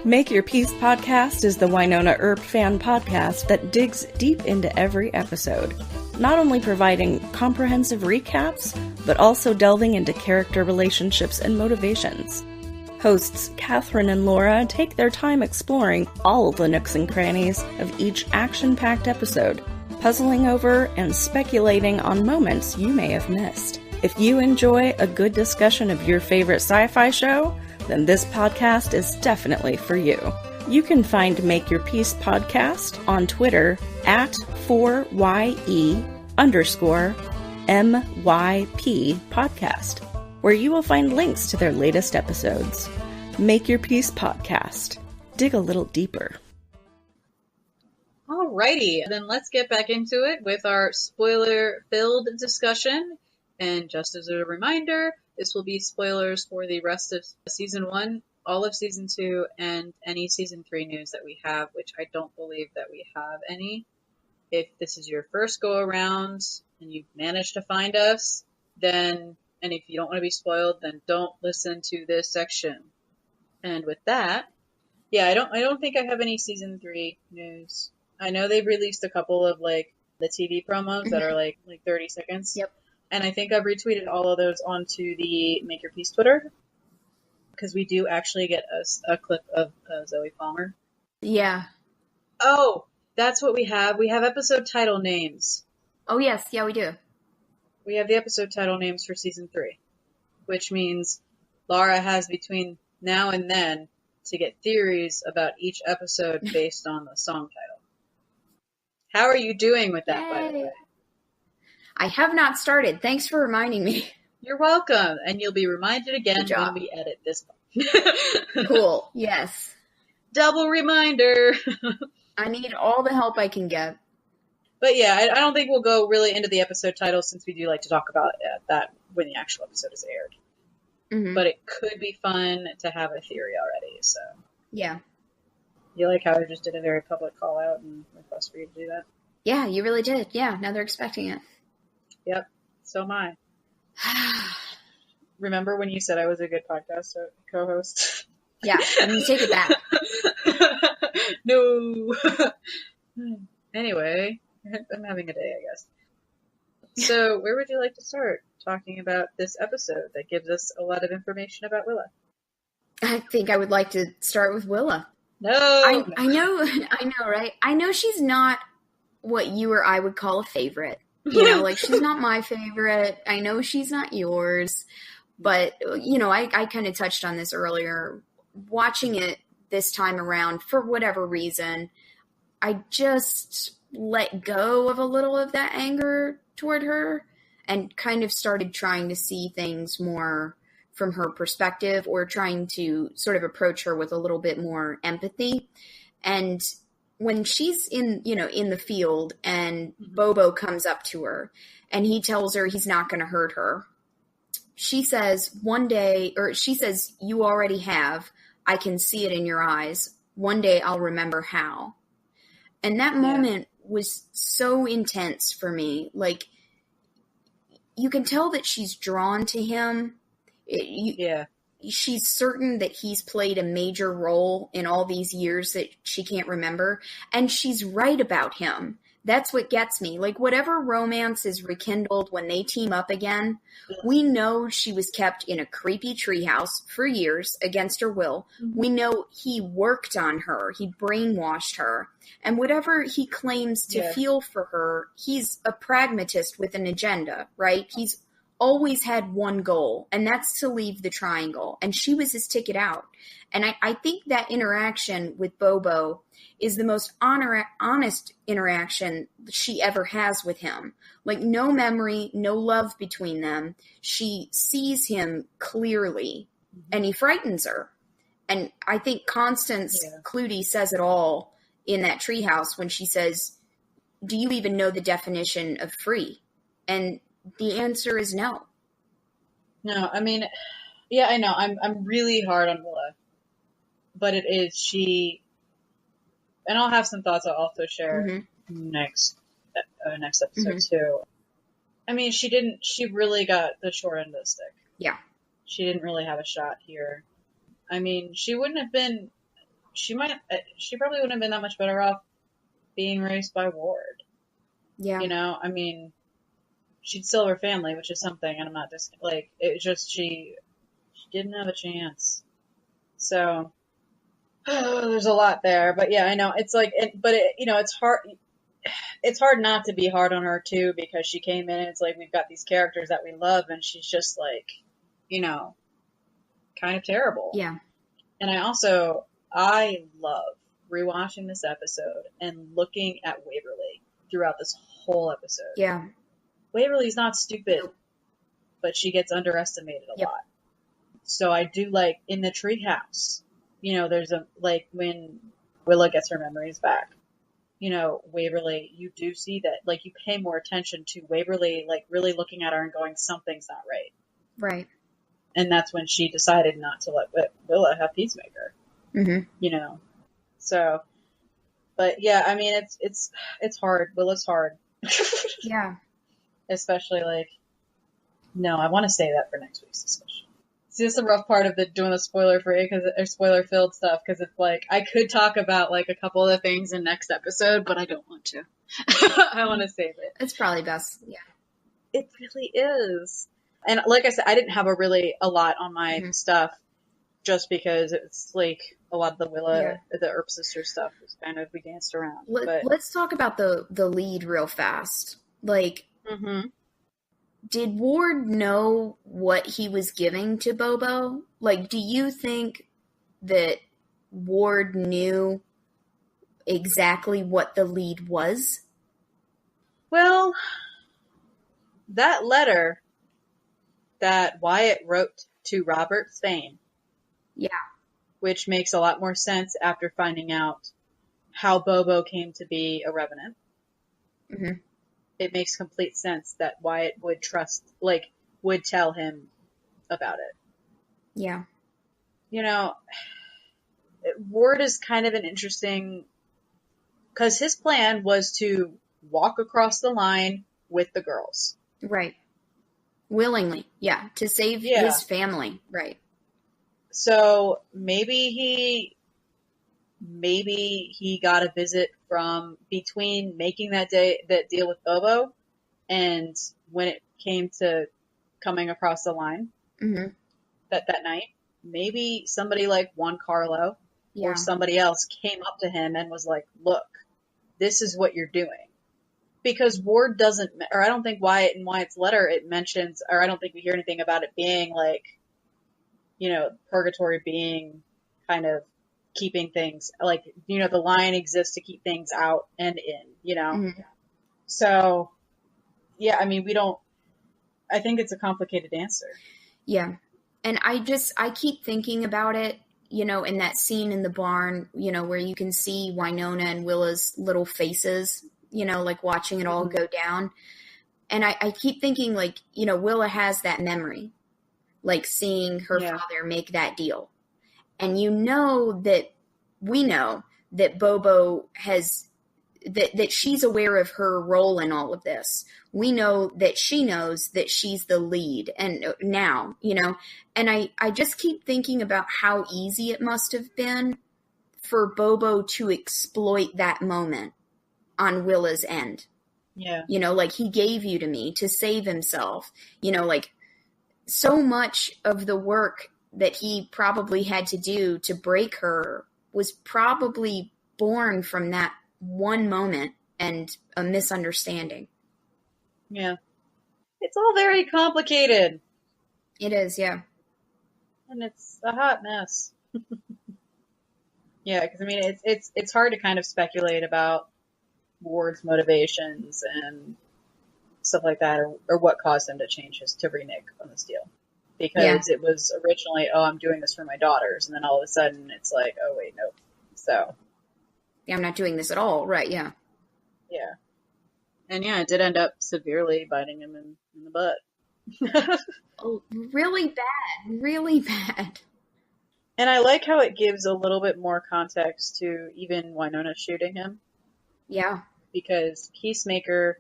Make Your Peace podcast is the Wynonna Earp fan podcast that digs deep into every episode, not only providing comprehensive recaps, but also delving into character relationships and motivations. Hosts Catherine and Laura take their time exploring all of the nooks and crannies of each action-packed episode, puzzling over and speculating on moments you may have missed. If you enjoy a good discussion of your favorite sci-fi show, then this podcast is definitely for you. You can find Make Your Peace podcast on Twitter at 4YE_MYP podcast, where you will find links to their latest episodes. Make Your Peace podcast. Dig a little deeper. Alrighty, then let's get back into it with our spoiler-filled discussion. And just as a reminder, this will be spoilers for the rest of Season 1, all of Season 2, and any Season 3 news that we have, which I don't believe that we have any. If this is your first go-around and you've managed to find us, then, and if you don't want to be spoiled, then don't listen to this section. And with that, yeah, I don't think I have any Season 3 news. I know they've released a couple of, like, the TV promos that are, like 30 seconds. Yep. And I think I've retweeted all of those onto the Make Your Peace Twitter, because we do actually get a clip of Zoe Palmer. Yeah. Oh, that's what we have. We have episode title names. Oh, yes. Yeah, we do. We have the episode title names for Season 3, which means Lara has between now and then to get theories about each episode based on the song title. How are you doing with that, by the way? I have not started. Thanks for reminding me. You're welcome. And you'll be reminded again when we edit this one. Cool. Yes. Double reminder. I need all the help I can get. But yeah, I don't think we'll go really into the episode titles, since we do like to talk about that when the actual episode is aired. Mm-hmm. But it could be fun to have a theory already, so. Yeah. You like how I just did a very public call out and request for you to do that? Yeah, you really did. Yeah, now they're expecting it. Yep, so am I. Remember when you said I was a good podcast co-host? Yeah, I'm going to take it back. No. Anyway, I'm having a day, I guess. So, where would you like to start talking about this episode that gives us a lot of information about Willa? I think I would like to start with Willa. No. I know, right? I know she's not what you or I would call a favorite. You know, like, she's not my favorite. I know she's not yours. But, you know, I kind of touched on this earlier. Watching it this time around, for whatever reason, I just let go of a little of that anger toward her and kind of started trying to see things more from her perspective, or trying to sort of approach her with a little bit more empathy. And when she's in the field and Bobo comes up to her and he tells her he's not going to hurt her, she says, you already have. I can see it in your eyes. One day I'll remember how. And that moment was so intense for me. Like, you can tell that she's drawn to him. She's certain that he's played a major role in all these years that she can't remember. And she's right about him. That's what gets me. Like, whatever romance is rekindled when they team up again, we know she was kept in a creepy treehouse for years against her will. Mm-hmm. We know he worked on her. He brainwashed her. And whatever he claims to feel for her, he's a pragmatist with an agenda, right? He's always had one goal, and that's to leave the triangle. And she was his ticket out. And I think that interaction with Bobo is the most honest interaction she ever has with him. Like, no memory, no love between them. She sees him clearly, and he frightens her. And I think Constance Clutie says it all in that treehouse when she says, "Do you even know the definition of free?" And the answer is no. No, I mean, I know. I'm really hard on Willa. But it is, and I'll have some thoughts I'll also share next episode too. I mean, she really got the short end of the stick. Yeah. She didn't really have a shot here. I mean, she probably wouldn't have been that much better off being raised by Ward. Yeah. You know, I mean, she'd still have her family, which is something, and I'm not just, like, it just, she didn't have a chance. So, there's a lot there, but yeah, I know. It's like, it's hard. It's hard not to be hard on her too, because she came in and it's like, we've got these characters that we love, and she's just like, kind of terrible. Yeah. And I love rewatching this episode and looking at Waverly throughout this whole episode. Yeah. Waverly's not stupid, but she gets underestimated a lot. So I do like in the treehouse. There's when Willa gets her memories back, Waverly, you do see that, like, you pay more attention to Waverly, like, really looking at her and going, something's not right. Right. And that's when she decided not to let Willa have Peacemaker. Mm-hmm. So, but yeah, I mean, it's hard. Willa's hard. Yeah. Especially, like, no, I want to say that for next week's discussion. This is the rough part of doing the spoiler-free or spoiler-filled stuff, because it's like, I could talk about, like, a couple of the things in next episode, but I don't want to. I want to save it. It's probably best, yeah. It really is. And like I said, I didn't have a lot on my stuff, just because it's, like, a lot of the Willa, the Earp sister stuff was kind of, we danced around. Let's talk about the lead real fast. Like, did Ward know what he was giving to Bobo? Like, do you think that Ward knew exactly what the lead was? Well, that letter that Wyatt wrote to Robert Thane. Yeah. Which makes a lot more sense after finding out how Bobo came to be a Revenant. Mm-hmm. It makes complete sense that Wyatt would would tell him about it. Yeah. Ward is kind of an interesting, because his plan was to walk across the line with the girls. Right. Willingly. Yeah. To save his family. Right. So maybe he got a visit from between making that deal with Bobo and when it came to coming across the line that night. Maybe somebody like Juan Carlo or somebody else came up to him and was like, look, this is what you're doing. Because Ward doesn't, or I don't think Wyatt in Wyatt's letter it mentions, or I don't think we hear anything about it being like, purgatory being kind of keeping things, like, the line exists to keep things out and in, So, yeah, I mean, I think it's a complicated answer. Yeah. And I keep thinking about it, in that scene in the barn, where you can see Wynonna and Willa's little faces, like watching it all go down. And I keep thinking, like, Willa has that memory, like seeing her father make that deal. And we know that Bobo has that she's aware of her role in all of this. We know that she knows that she's the lead, and now, and I just keep thinking about how easy it must have been for Bobo to exploit that moment on Willa's end. Yeah. Like, he gave you to me to save himself. Like, so much of the work that he probably had to do to break her was probably born from that one moment and a misunderstanding. Yeah. It's all very complicated. It is, yeah. And it's a hot mess. Yeah, because, I mean, it's hard to kind of speculate about Ward's motivations and stuff like that, or what caused him to change to renege on this deal. Because it was originally, I'm doing this for my daughters, and then all of a sudden it's like, oh, wait, nope. So. Yeah, I'm not doing this at all. Right, yeah. Yeah. And yeah, it did end up severely biting him in the butt. Oh, really bad. Really bad. And I like how it gives a little bit more context to even Wynonna shooting him. Yeah. Because Peacemaker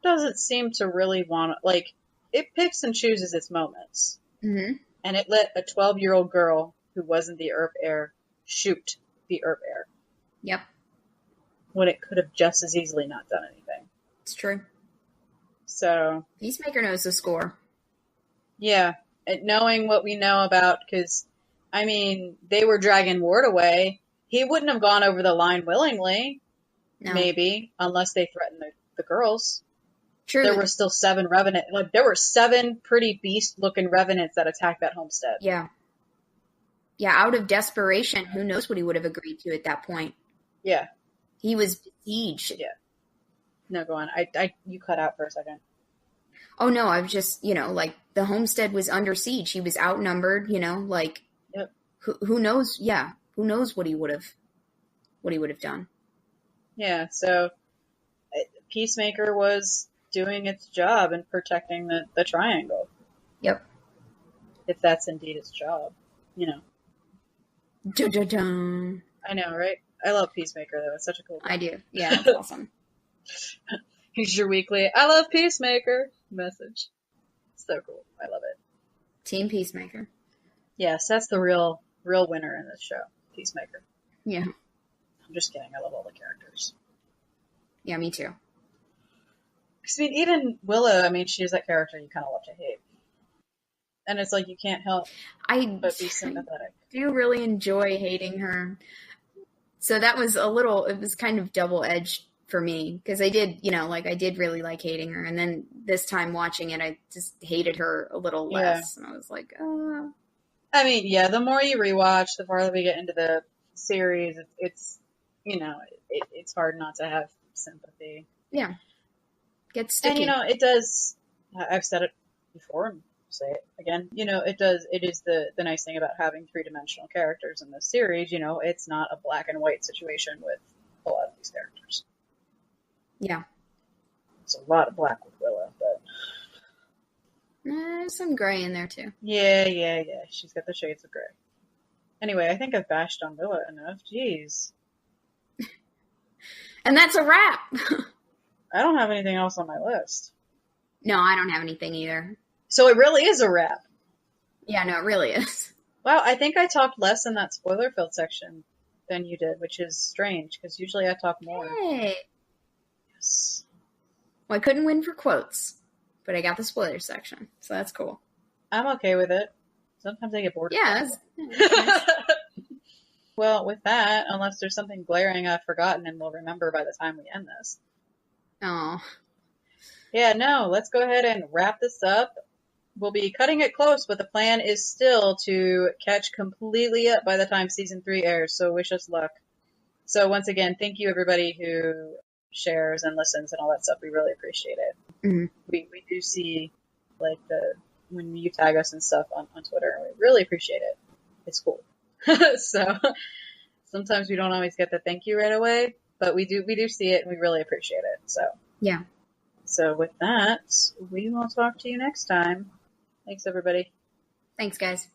doesn't seem to really want to, like, it picks and chooses its moments. Mm-hmm. And it let a 12-year-old girl who wasn't the Earp heir shoot the Earp heir. Yep. When it could have just as easily not done anything. It's true. So. Peacemaker knows the score. Yeah. And knowing what we know about, because, I mean, they were dragging Ward away. He wouldn't have gone over the line willingly. No. Maybe. Unless they threatened the girls. True. There were still 7 revenants. Like, there were 7 pretty beast-looking revenants that attacked that homestead. Yeah. Yeah, out of desperation, who knows what he would have agreed to at that point. Yeah. He was besieged. Yeah. No, go on. You cut out for a second. Oh, no, I was just, like, the homestead was under siege. He was outnumbered, like, yep. Who knows? Yeah. Who knows what he would have done. Yeah, so Peacemaker was doing its job in protecting the triangle. Yep. If that's indeed its job, Dun-dun-dun. I know, right? I love Peacemaker, though. It's such a cool thing. I do. Yeah, that's awesome. Here's your weekly, I love Peacemaker message. So cool. I love it. Team Peacemaker. Yes, that's the real winner in this show. Peacemaker. Yeah. I'm just kidding. I love all the characters. Yeah, me too. I mean, even Willow, I mean, she's that character you kind of love to hate. And it's like you can't help but be sympathetic. I do really enjoy hating her. So that was it was kind of double-edged for me. Because I did, I did really like hating her. And then this time watching it, I just hated her a little less. And I was like, I mean, yeah, the more you rewatch, the farther we get into the series, it's it's hard not to have sympathy. Yeah. Gets sticky. And, it does, I've said it before and say it again, it is the nice thing about having 3-dimensional characters in this series, it's not a black and white situation with a lot of these characters. Yeah. It's a lot of black with Willow, but... There's some gray in there, too. Yeah. She's got the shades of gray. Anyway, I think I've bashed on Willow enough. Jeez. And that's a wrap! I don't have anything else on my list. No, I don't have anything either. So it really is a wrap. Yeah, no, it really is. Wow, I think I talked less in that spoiler-filled section than you did, which is strange, because usually I talk more. Hey! Yes. Well, I couldn't win for quotes, but I got the spoiler section, so that's cool. I'm okay with it. Sometimes I get bored. Yeah, that's nice. Well, with that, unless there's something glaring I've forgotten and we'll remember by the time we end this. Oh. Yeah, no, let's go ahead and wrap this up. We'll be cutting it close, but the plan is still to catch completely up by the time season 3 airs, so wish us luck. So once again, thank you everybody who shares and listens and all that stuff. We really appreciate it. Mm-hmm. We do see, like, when you tag us and stuff on Twitter, and we really appreciate it. It's cool. So sometimes we don't always get the thank you right away, but we do see it and we really appreciate it. So yeah. So with that, we will talk to you next time. Thanks, everybody. Thanks, guys.